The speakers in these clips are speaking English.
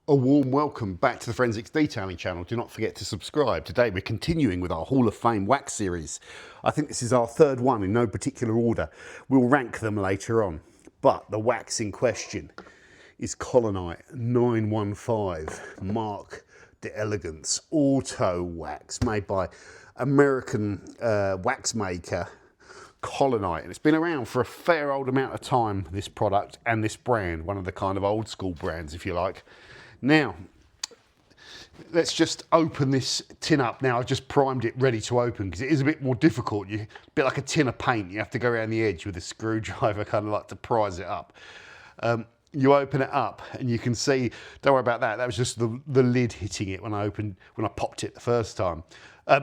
A warm welcome back to the Forensics Detailing channel. Do not forget to subscribe. Today we're continuing with our Hall of Fame wax series. I think this is our third one in no particular order. We'll rank them later on. But the wax in question is Collinite 915 Marque d'Elegance Auto Wax, made by American wax maker Collinite, and it's been around for a fair old amount of time, this product and this brand, one of the kind of old school brands if you like. Now, let's just open this tin up. Now, I've just primed it ready to open because it is a bit more difficult. A bit like a tin of paint. You have to go around the edge with a screwdriver, kind of like to prise it up. You open it up and you can see, don't worry about that. That was just the lid hitting it when I popped it the first time.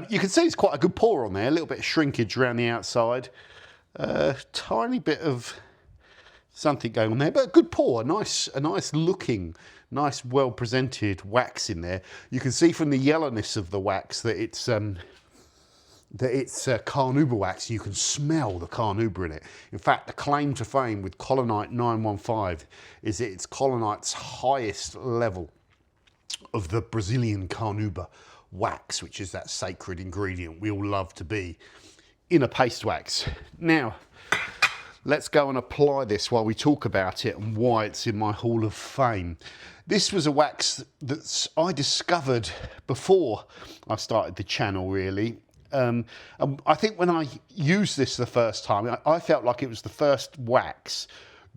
You can see it's quite a good pour on there. A little bit of shrinkage around the outside. Tiny bit of something going on there, but a good pour. A nice looking, nice, well presented wax in there. You can see from the yellowness of the wax that it's carnauba wax. You can smell the carnauba in it. In fact, the claim to fame with Collinite 915 is that it's Collinite's highest level of the Brazilian carnauba wax, which is that sacred ingredient we all love to be in a paste wax. Now, let's go and apply this while we talk about it and why it's in my Hall of Fame. This was a wax that I discovered before I started the channel, really. And I think when I used this the first time, I felt like it was the first wax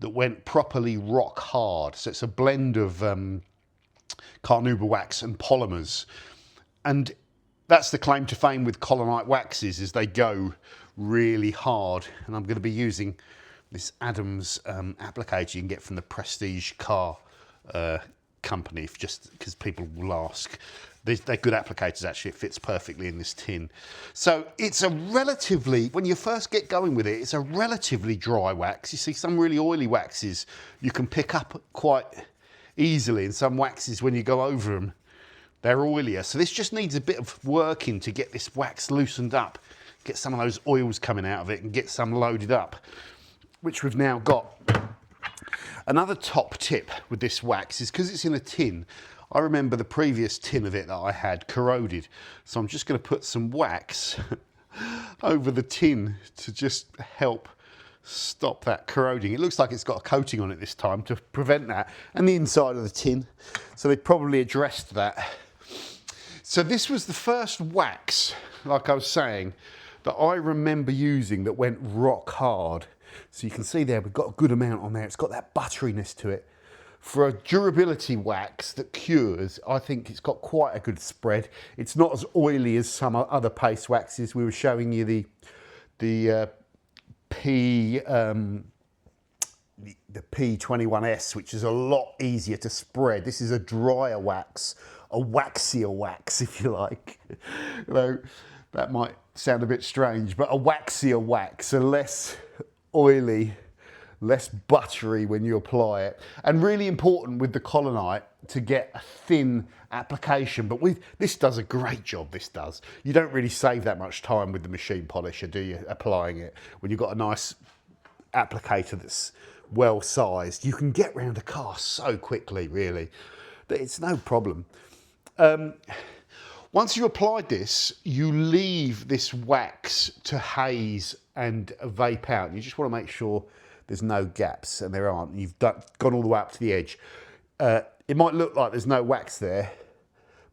that went properly rock hard. So it's a blend of carnauba wax and polymers. And that's the claim to fame with Collinite waxes, is they go really hard. And I'm going to be using this Adams applicator you can get from the Prestige car company, just because people will ask. They're good applicators, actually. It fits perfectly in this tin. So it's a relatively, when you first get going with it, it's a relatively dry wax. You see some really oily waxes you can pick up quite easily, and some waxes, when you go over them, they're oilier. So this just needs a bit of working to get this wax loosened up, get some of those oils coming out of it and get some loaded up, which we've now got. Another top tip with this wax is because it's in a tin. I remember the previous tin of it that I had corroded. So I'm just going to put some wax over the tin to just help stop that corroding. It looks like it's got a coating on it this time to prevent that, and the inside of the tin. So they probably addressed that. So this was the first wax, like I was saying, that I remember using that went rock hard. So you can see there, we've got a good amount on there. It's got that butteriness to it. For a durability wax that cures, I think it's got quite a good spread. It's not as oily as some other paste waxes. We were showing you the P21S, which is a lot easier to spread. This is a drier wax, a waxier wax, if you like. Though that might sound a bit strange, but a waxier wax, a less oily, less buttery when you apply it. And really important with the Collinite to get a thin application, but this does a great job, this does. You don't really save that much time with the machine polisher, do you, applying it? When you've got a nice applicator that's well sized, you can get round a car so quickly, really, that it's no problem. Once you've applied this, you leave this wax to haze and vape out. You just want to make sure there's no gaps, and there aren't. You've gone all the way up to the edge. It might look like there's no wax there,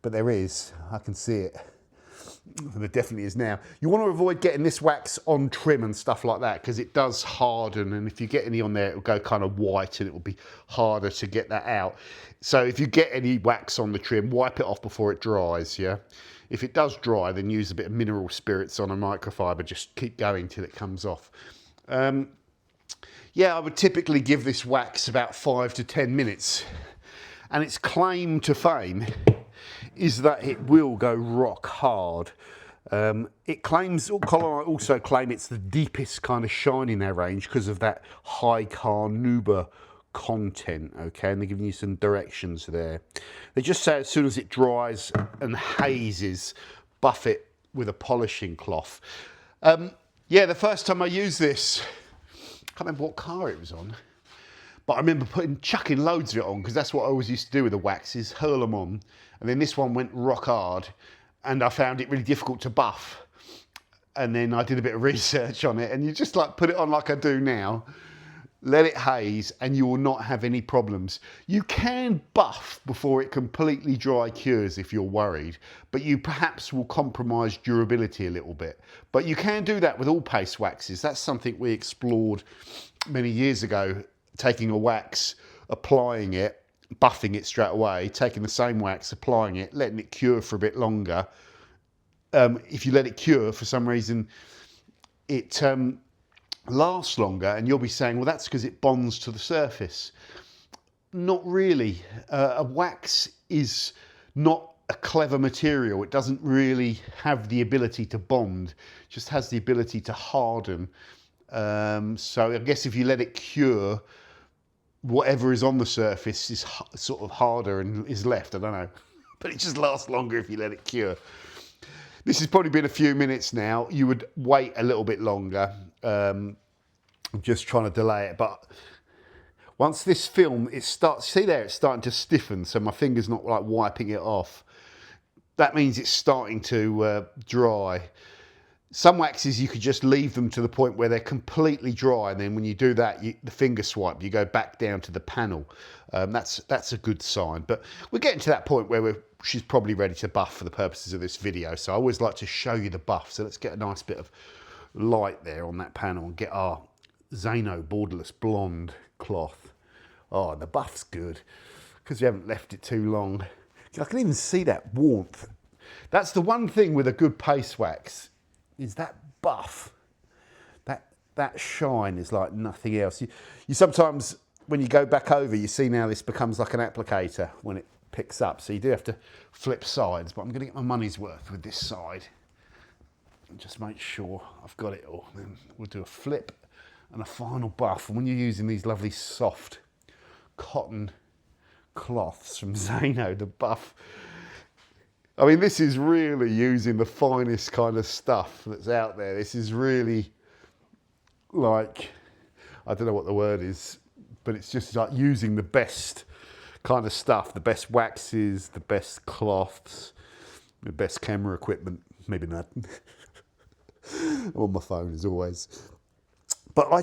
but there is. I can see it. There definitely is now. You want to avoid getting this wax on trim and stuff like that, because it does harden, and if you get any on there, it'll go kind of white and it will be harder to get that out. So if you get any wax on the trim, wipe it off before it dries, yeah? If it does dry, then use a bit of mineral spirits on a microfiber. Just keep going till it comes off. Yeah, I would typically give this wax about 5 to 10 minutes. And its claim to fame is that it will go rock hard. Collinite also claim it's the deepest kind of shine in their range because of that high carnauba content, okay? And they're giving you some directions there. They just say as soon as it dries and hazes, buff it with a polishing cloth. Yeah, the first time I used this, I can't remember what car it was on, But I remember chucking loads of it on, because that's what I always used to do with the waxes, hurl them on. And then this one went rock hard, and I found it really difficult to buff. And then I did a bit of research on it, and you just like put it on like I do now, let it haze, and you will not have any problems. You can buff before it completely dry cures if you're worried, but you perhaps will compromise durability a little bit. But you can do that with all paste waxes. That's something we explored many years ago, taking a wax, applying it, buffing it straight away, taking the same wax, applying it, letting it cure for a bit longer. If you let it cure, for some reason, it lasts longer, and you'll be saying, well, that's because it bonds to the surface. Not really. A wax is not a clever material. It doesn't really have the ability to bond. It just has the ability to harden. So I guess if you let it cure, whatever is on the surface is sort of harder and is left. I don't know. But it just lasts longer if you let it cure. This has probably been a few minutes now. You would wait a little bit longer. I'm just trying to delay it. But once this film, it starts, see there, it's starting to stiffen. So my finger's not like wiping it off. That means it's starting to dry. Some waxes, you could just leave them to the point where they're completely dry. And then when you do that, the finger swipe, you go back down to the panel. That's a good sign. But we're getting to that point where she's probably ready to buff for the purposes of this video. So I always like to show you the buff. So let's get a nice bit of light there on that panel and get our Zano borderless blonde cloth. Oh, the buff's good because you haven't left it too long. I can even see that warmth. That's the one thing with a good paste wax, is that buff. That shine is like nothing else. You sometimes, when you go back over, you see now this becomes like an applicator when it picks up. So you do have to flip sides, but I'm going to get my money's worth with this side. And just make sure I've got it all. Then we'll do a flip and a final buff. And when you're using these lovely soft cotton cloths from Zano, the buff, I mean, this is really using the finest kind of stuff that's out there. This is really like, I don't know what the word is, but it's just like using the best kind of stuff, the best waxes, the best cloths, the best camera equipment. Maybe not. On my phone as always. But I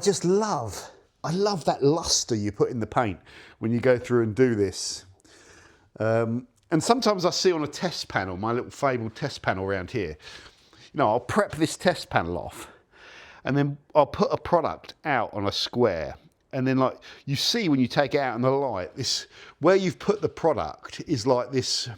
love that luster you put in the paint when you go through and do this. And sometimes I see on a test panel, my little fabled test panel around here, you know, I'll prep this test panel off and then I'll put a product out on a square. And then like you see when you take it out in the light, this, where you've put the product is like this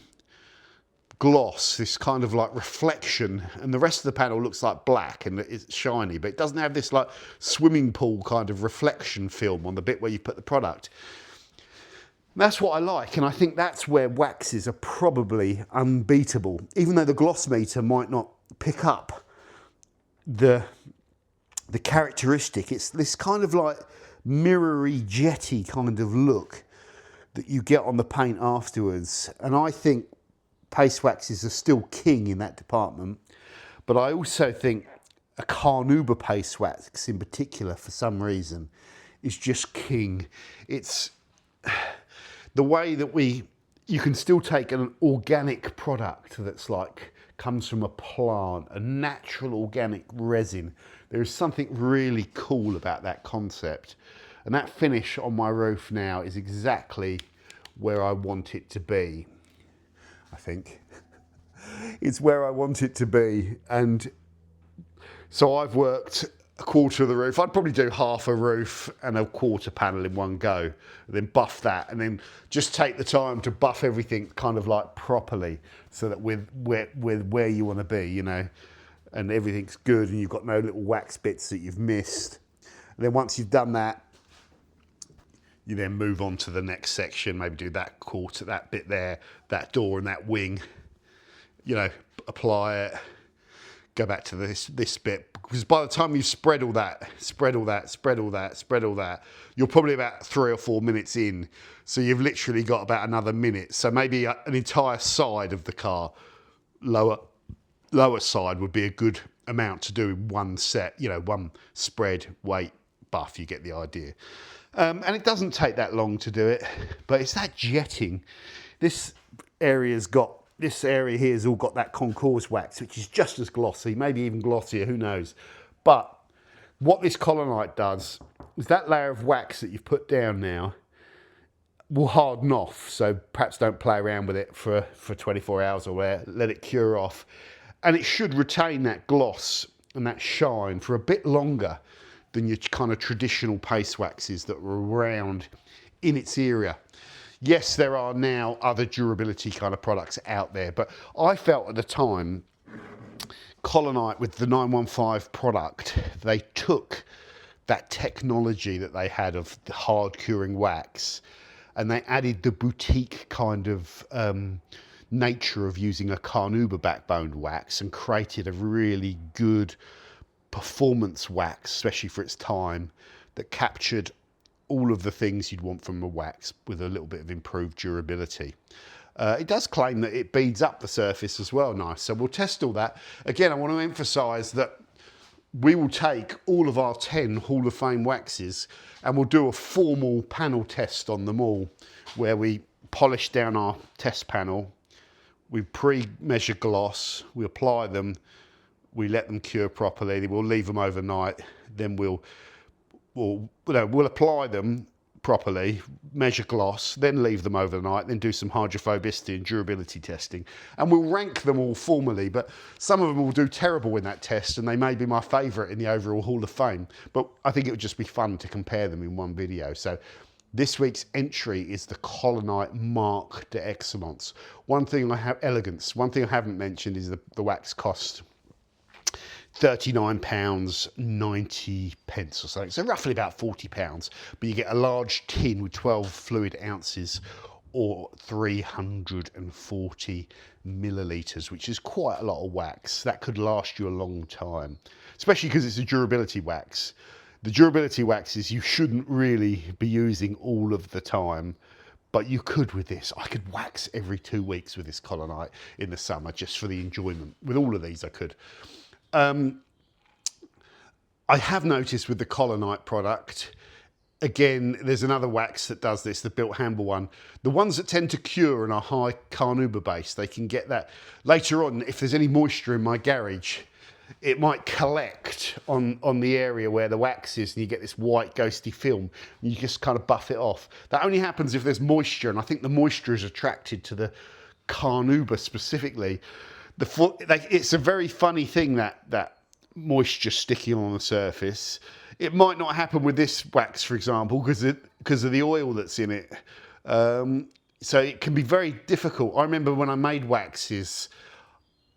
gloss, this kind of like reflection, and the rest of the panel looks like black and it's shiny, but it doesn't have this like swimming pool kind of reflection film on the bit where you put the product. That's what I like, and I think that's where waxes are probably unbeatable, even though the gloss meter might not pick up the characteristic. It's this kind of like mirrory, jetty kind of look that you get on the paint afterwards, and I think paste waxes are still king in that department. But I also think a carnauba paste wax in particular, for some reason, is just king. It's the way that you can still take an organic product that's like comes from a plant, a natural organic resin. There is something really cool about that concept. And that finish on my roof now is exactly where I want it to be, I think. It's where I want it to be. And so I've worked a quarter of the roof. I'd probably do half a roof and a quarter panel in one go, and then buff that, and then just take the time to buff everything kind of like properly, so that with where you want to be, you know, and everything's good and you've got no little wax bits that you've missed. And then once you've done that, you then move on to the next section, maybe do that quarter, that bit there, that door and that wing, you know, apply it, go back to this bit, because by the time you've spread all that, you're probably about 3 or 4 minutes in. So you've literally got about another minute. So maybe an entire side of the car, lower side would be a good amount to do in one set, you know, one spread, weight, buff, you get the idea. And it doesn't take that long to do it, but it's that jetting. This area here's all got that concourse wax, which is just as glossy, maybe even glossier, who knows. But what this Collinite does is that layer of wax that you've put down now will harden off, so perhaps don't play around with it for 24 hours or where, let it cure off. And it should retain that gloss and that shine for a bit longer than your kind of traditional paste waxes that were around in its era. Yes, there are now other durability kind of products out there, but I felt at the time, Collinite with the 915 product, they took that technology that they had of the hard curing wax and they added the boutique kind of nature of using a carnauba backboned wax and created a really good performance wax, especially for its time, that captured all of the things you'd want from a wax with a little bit of improved durability. It does claim that it beads up the surface as well, nice. So we'll test all that. Again, I want to emphasize that we will take all of our 10 Hall of Fame waxes and we'll do a formal panel test on them all, where we polish down our test panel, we pre-measure gloss, we apply them, we let them cure properly, we'll leave them overnight, then we'll apply them properly, measure gloss, then leave them overnight, then do some hydrophobicity and durability testing. And we'll rank them all formally, but some of them will do terrible in that test and they may be my favourite in the overall Hall of Fame. But I think it would just be fun to compare them in one video. So this week's entry is the Collinite Marque d'Excellence. One thing I haven't mentioned is the wax cost £39.90 or something, so roughly about £40, but you get a large tin with 12 fluid ounces or 340 millilitres, which is quite a lot of wax. That could last you a long time, especially because it's a durability wax. The durability waxes you shouldn't really be using all of the time, but you could with this. I could wax every 2 weeks with this Collinite in the summer just for the enjoyment. With all of these I could. I have noticed with the Collinite product, again, there's another wax that does this, the Built Hamble one. The ones that tend to cure and are high carnauba base, they can get that. Later on, if there's any moisture in my garage, it might collect on the area where the wax is and you get this white ghosty film and you just kind of buff it off. That only happens if there's moisture, and I think the moisture is attracted to the carnauba specifically. It's a very funny thing, that moisture sticking on the surface. It might not happen with this wax, for example, because of the oil that's in it. So it can be very difficult. I remember when I made waxes,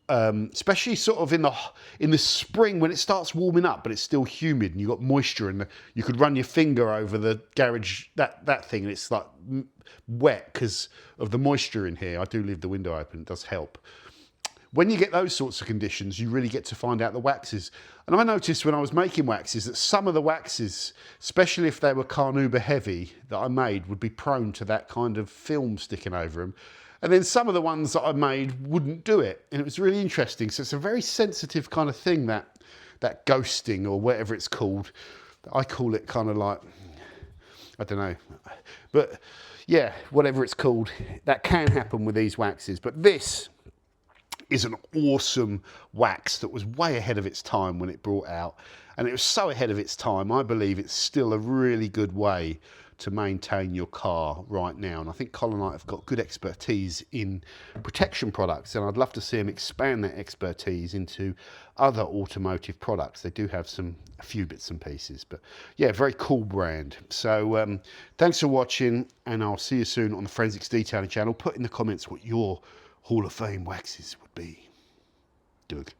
especially sort of in the spring when it starts warming up, but it's still humid and you've got moisture, and you could run your finger over the garage, that thing, and it's like wet because of the moisture in here. I do leave the window open, it does help. When you get those sorts of conditions, you really get to find out the waxes. And I noticed when I was making waxes that some of the waxes, especially if they were carnauba heavy, that I made would be prone to that kind of film sticking over them. And then some of the ones that I made wouldn't do it. And it was really interesting. So it's a very sensitive kind of thing, that ghosting or whatever it's called. I call it kind of like, I don't know. But yeah, whatever it's called, that can happen with these waxes. But this is an awesome wax that was way ahead of its time when it brought out. And it was so ahead of its time, I believe it's still a really good way to maintain your car right now. And I think Collinite have got good expertise in protection products, and I'd love to see them expand that expertise into other automotive products. They do have a few bits and pieces, but yeah, very cool brand. So thanks for watching, and I'll see you soon on the Forensics Detailing channel. Put in the comments what your Hall of Fame waxes would be. Doug.